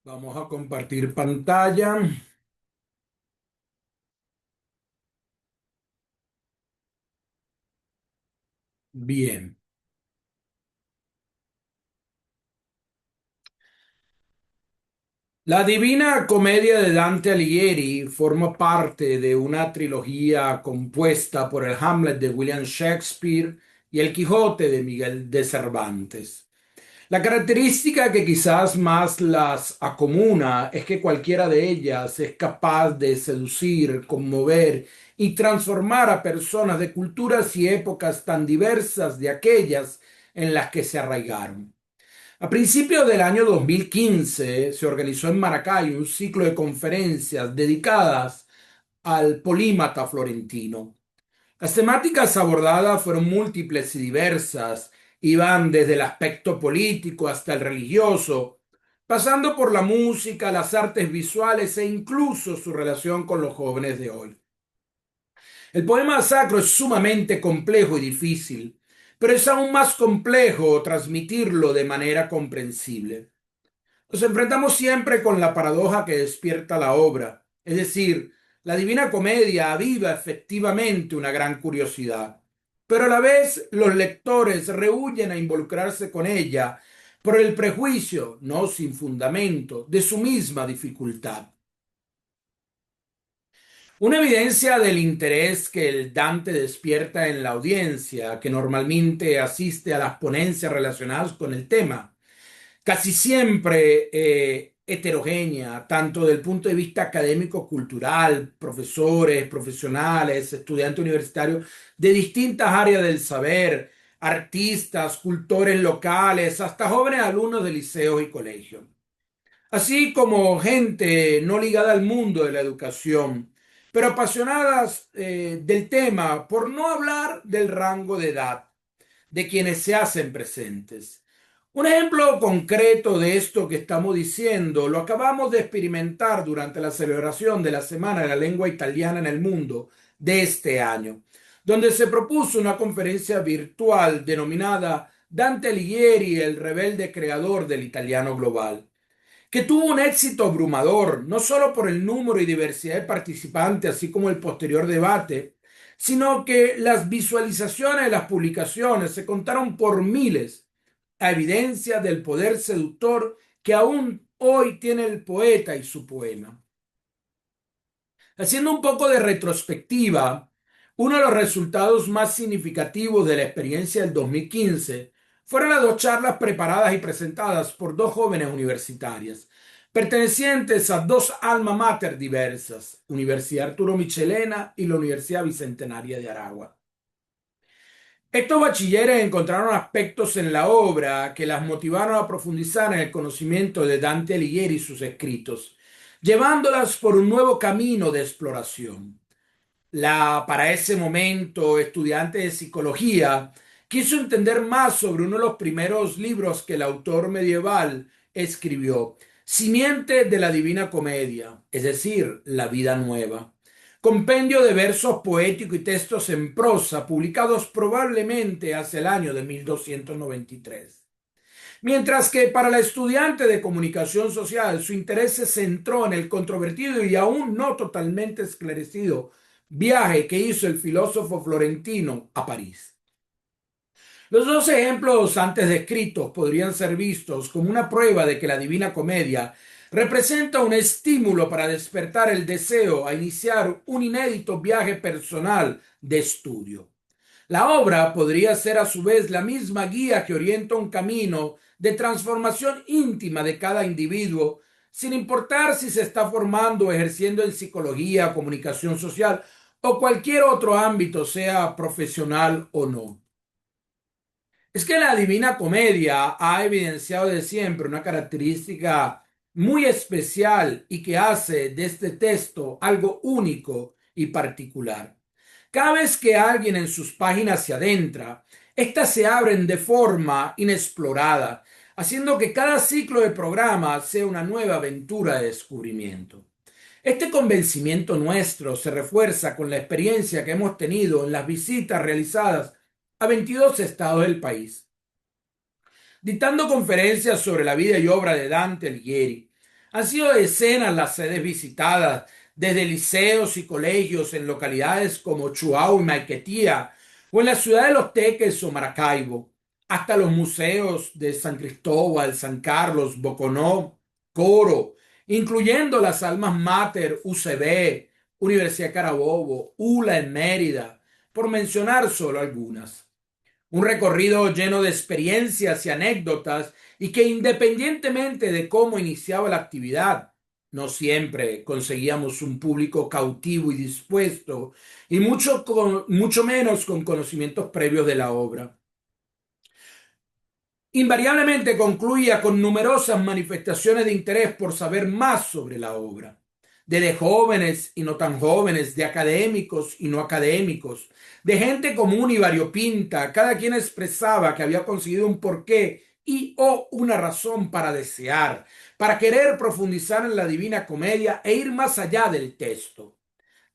Vamos a compartir pantalla. Bien. La Divina Comedia de Dante Alighieri forma parte de una trilogía compuesta por el Hamlet de William Shakespeare y el Quijote de Miguel de Cervantes. La característica que quizás más las acomuna es que cualquiera de ellas es capaz de seducir, conmover y transformar a personas de culturas y épocas tan diversas de aquellas en las que se arraigaron. A principios del año 2015 se organizó en Maracay un ciclo de conferencias dedicadas al polímata florentino. Las temáticas abordadas fueron múltiples y diversas, iban desde el aspecto político hasta el religioso, pasando por la música, las artes visuales e incluso su relación con los jóvenes de hoy. El poema sacro es sumamente complejo y difícil, pero es aún más complejo transmitirlo de manera comprensible. Nos enfrentamos siempre con la paradoja que despierta la obra, es decir, la Divina Comedia aviva efectivamente una gran curiosidad, pero a la vez los lectores rehuyen a involucrarse con ella por el prejuicio, no sin fundamento, de su misma dificultad. Una evidencia del interés que el Dante despierta en la audiencia, que normalmente asiste a las ponencias relacionadas con el tema, casi siempre heterogénea, tanto del punto de vista académico, cultural, profesores, profesionales, estudiantes universitarios de distintas áreas del saber, artistas, cultores locales, hasta jóvenes alumnos de liceos y colegios, así como gente no ligada al mundo de la educación, pero apasionadas del tema, por no hablar del rango de edad de quienes se hacen presentes. Un ejemplo concreto de esto que estamos diciendo lo acabamos de experimentar durante la celebración de la Semana de la Lengua Italiana en el Mundo de este año, donde se propuso una conferencia virtual denominada Dante Alighieri, el rebelde creador del italiano global, que tuvo un éxito abrumador, no solo por el número y diversidad de participantes, así como el posterior debate, sino que las visualizaciones de las publicaciones se contaron por miles, a evidencia del poder seductor que aún hoy tiene el poeta y su poema. Haciendo un poco de retrospectiva, uno de los resultados más significativos de la experiencia del 2015 fueron las dos charlas preparadas y presentadas por dos jóvenes universitarias, pertenecientes a dos alma mater diversas, Universidad Arturo Michelena y la Universidad Bicentenaria de Aragua. Estos bachilleres encontraron aspectos en la obra que las motivaron a profundizar en el conocimiento de Dante Alighieri y sus escritos, llevándolas por un nuevo camino de exploración. Para ese momento, estudiante de psicología, quiso entender más sobre uno de los primeros libros que el autor medieval escribió, Simiente de la Divina Comedia, es decir, La Vida Nueva, compendio de versos poéticos y textos en prosa publicados probablemente hacia el año de 1293. Mientras que para la estudiante de comunicación social su interés se centró en el controvertido y aún no totalmente esclarecido viaje que hizo el filósofo florentino a París. Los dos ejemplos antes descritos podrían ser vistos como una prueba de que la Divina Comedia representa un estímulo para despertar el deseo a iniciar un inédito viaje personal de estudio. La obra podría ser a su vez la misma guía que orienta un camino de transformación íntima de cada individuo, sin importar si se está formando o ejerciendo en psicología, comunicación social o cualquier otro ámbito, sea profesional o no. Es que la Divina Comedia ha evidenciado de siempre una característica muy especial y que hace de este texto algo único y particular. Cada vez que alguien en sus páginas se adentra, éstas se abren de forma inexplorada, haciendo que cada ciclo de programa sea una nueva aventura de descubrimiento. Este convencimiento nuestro se refuerza con la experiencia que hemos tenido en las visitas realizadas a 22 estados del país, dictando conferencias sobre la vida y obra de Dante Alighieri, Han sido decenas las sedes visitadas, desde liceos y colegios en localidades como Chuao y Maiquetía, o en la ciudad de Los Teques o Maracaibo, hasta los museos de San Cristóbal, San Carlos, Boconó, Coro, incluyendo las almas mater UCB, Universidad Carabobo, ULA en Mérida, por mencionar solo algunas. Un recorrido lleno de experiencias y anécdotas y que independientemente de cómo iniciaba la actividad, no siempre conseguíamos un público cautivo y dispuesto, y mucho menos con conocimientos previos de la obra. Invariablemente concluía con numerosas manifestaciones de interés por saber más sobre la obra, de jóvenes y no tan jóvenes, de académicos y no académicos, de gente común y variopinta. Cada quien expresaba que había conseguido un porqué y o una razón para desear, para querer profundizar en la Divina Comedia e ir más allá del texto.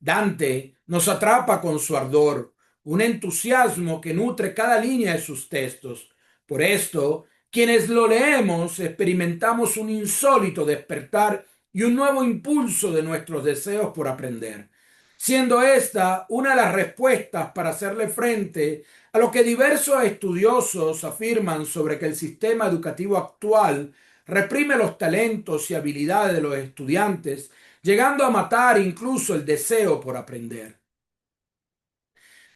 Dante nos atrapa con su ardor, un entusiasmo que nutre cada línea de sus textos. Por esto, quienes lo leemos experimentamos un insólito despertar y un nuevo impulso de nuestros deseos por aprender, siendo esta una de las respuestas para hacerle frente a lo que diversos estudiosos afirman sobre que el sistema educativo actual reprime los talentos y habilidades de los estudiantes, llegando a matar incluso el deseo por aprender.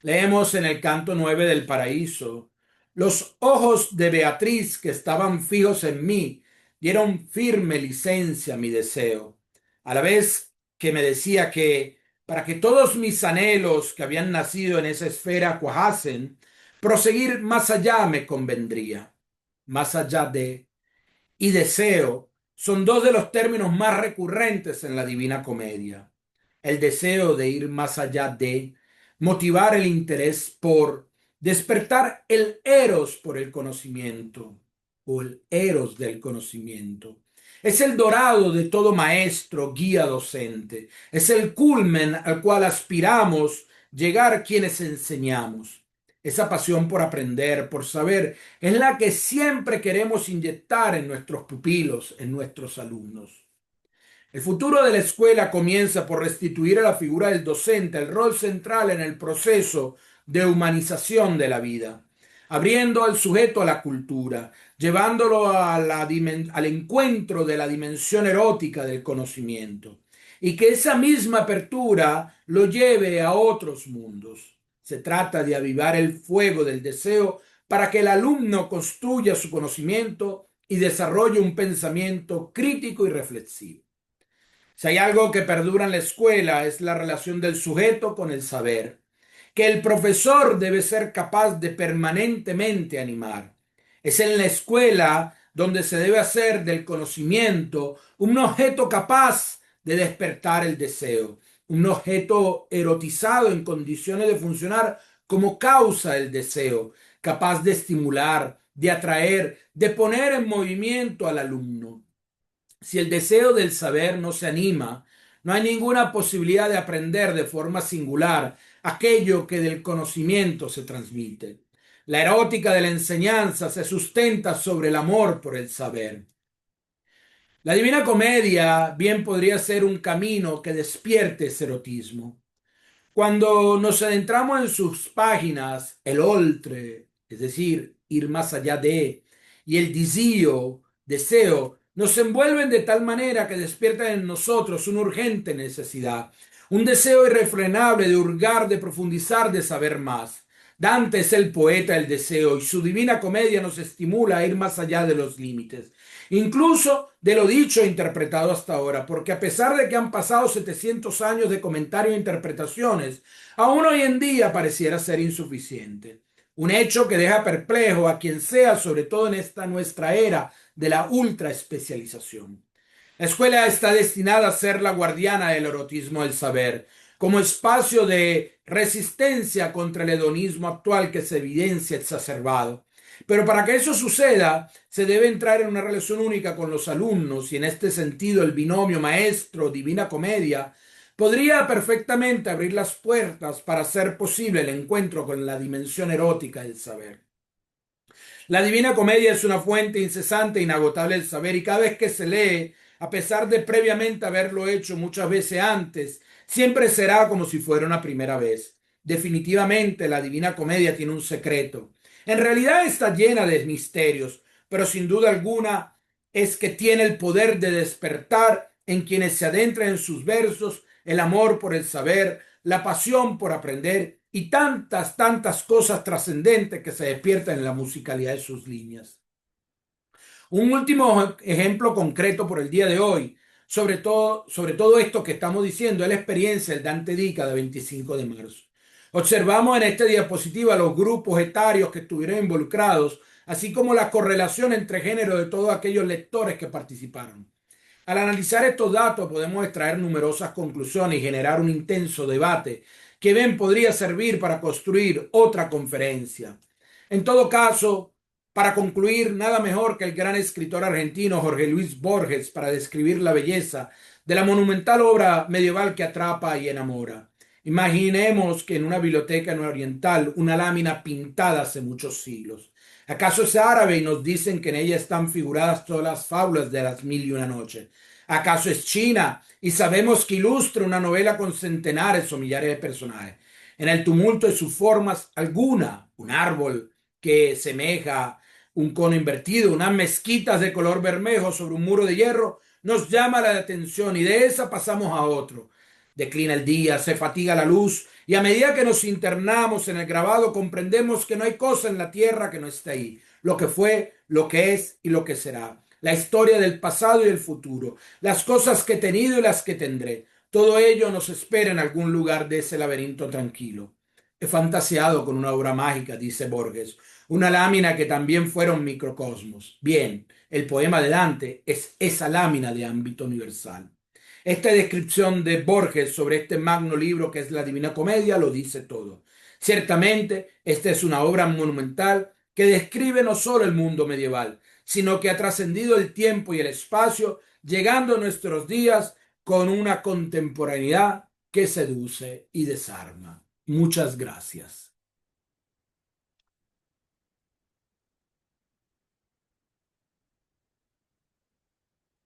Leemos en el canto 9 del Paraíso: los ojos de Beatriz que estaban fijos en mí dieron firme licencia a mi deseo, a la vez que me decía que para que todos mis anhelos que habían nacido en esa esfera cuajasen, proseguir más allá me convendría, más allá de y deseo son dos de los términos más recurrentes en la Divina Comedia. El deseo de ir más allá de, motivar el interés por, despertar el eros por el conocimiento o el eros del conocimiento. Es el dorado de todo maestro, guía, docente. Es el culmen al cual aspiramos llegar quienes enseñamos. Esa pasión por aprender, por saber, es la que siempre queremos inyectar en nuestros pupilos, en nuestros alumnos. El futuro de la escuela comienza por restituir a la figura del docente el rol central en el proceso de humanización de la vida, abriendo al sujeto a la cultura, llevándolo al encuentro de la dimensión erótica del conocimiento, y que esa misma apertura lo lleve a otros mundos. Se trata de avivar el fuego del deseo para que el alumno construya su conocimiento y desarrolle un pensamiento crítico y reflexivo. Si hay algo que perdura en la escuela es la relación del sujeto con el saber, que el profesor debe ser capaz de permanentemente animar. Es en la escuela donde se debe hacer del conocimiento un objeto capaz de despertar el deseo, un objeto erotizado en condiciones de funcionar como causa del deseo, capaz de estimular, de atraer, de poner en movimiento al alumno. Si el deseo del saber no se anima, no hay ninguna posibilidad de aprender de forma singular aquello que del conocimiento se transmite. La erótica de la enseñanza se sustenta sobre el amor por el saber. La Divina Comedia bien podría ser un camino que despierte ese erotismo. Cuando nos adentramos en sus páginas, el oltre, es decir, ir más allá de, y el deseo, nos envuelven de tal manera que despiertan en nosotros una urgente necesidad, un deseo irrefrenable de hurgar, de profundizar, de saber más. Dante es el poeta del deseo y su Divina Comedia nos estimula a ir más allá de los límites, incluso de lo dicho e interpretado hasta ahora, porque a pesar de que han pasado 700 años de comentarios e interpretaciones, aún hoy en día pareciera ser insuficiente. Un hecho que deja perplejo a quien sea, sobre todo en esta nuestra era de la ultra especialización. La escuela está destinada a ser la guardiana del erotismo del saber, como espacio de resistencia contra el hedonismo actual que se evidencia exacerbado. Pero para que eso suceda, se debe entrar en una relación única con los alumnos y en este sentido el binomio maestro-divina comedia podría perfectamente abrir las puertas para hacer posible el encuentro con la dimensión erótica del saber. La Divina Comedia es una fuente incesante e inagotable del saber y cada vez que se lee a pesar de previamente haberlo hecho muchas veces antes, siempre será como si fuera una primera vez. Definitivamente la Divina Comedia tiene un secreto. En realidad está llena de misterios, pero sin duda alguna es que tiene el poder de despertar en quienes se adentran en sus versos el amor por el saber, la pasión por aprender y tantas cosas trascendentes que se despiertan en la musicalidad de sus líneas. Un último ejemplo concreto por el día de hoy, sobre todo esto que estamos diciendo, es la experiencia del Dante Dica de 25 de marzo. Observamos en esta diapositiva los grupos etarios que estuvieron involucrados, así como la correlación entre género de todos aquellos lectores que participaron. Al analizar estos datos podemos extraer numerosas conclusiones y generar un intenso debate que bien podría servir para construir otra conferencia. En todo caso, para concluir, nada mejor que el gran escritor argentino Jorge Luis Borges para describir la belleza de la monumental obra medieval que atrapa y enamora. Imaginemos que en una biblioteca oriental una lámina pintada hace muchos siglos. ¿Acaso es árabe y nos dicen que en ella están figuradas todas las fábulas de las mil y una noches? ¿Acaso es China y sabemos que ilustra una novela con centenares o millares de personajes? En el tumulto de sus formas, alguna, un árbol que semeja un cono invertido, unas mezquitas de color bermejo sobre un muro de hierro, nos llama la atención y de esa pasamos a otro. Declina el día, se fatiga la luz y a medida que nos internamos en el grabado comprendemos que no hay cosa en la tierra que no esté ahí. Lo que fue, lo que es y lo que será. La historia del pasado y el futuro. Las cosas que he tenido y las que tendré. Todo ello nos espera en algún lugar de ese laberinto tranquilo. He fantaseado con una obra mágica, dice Borges, una lámina que también fuera un microcosmos. Bien, el poema de Dante es esa lámina de ámbito universal. Esta descripción de Borges sobre este magno libro que es la Divina Comedia lo dice todo. Ciertamente, esta es una obra monumental que describe no solo el mundo medieval, sino que ha trascendido el tiempo y el espacio, llegando a nuestros días con una contemporaneidad que seduce y desarma. Muchas gracias.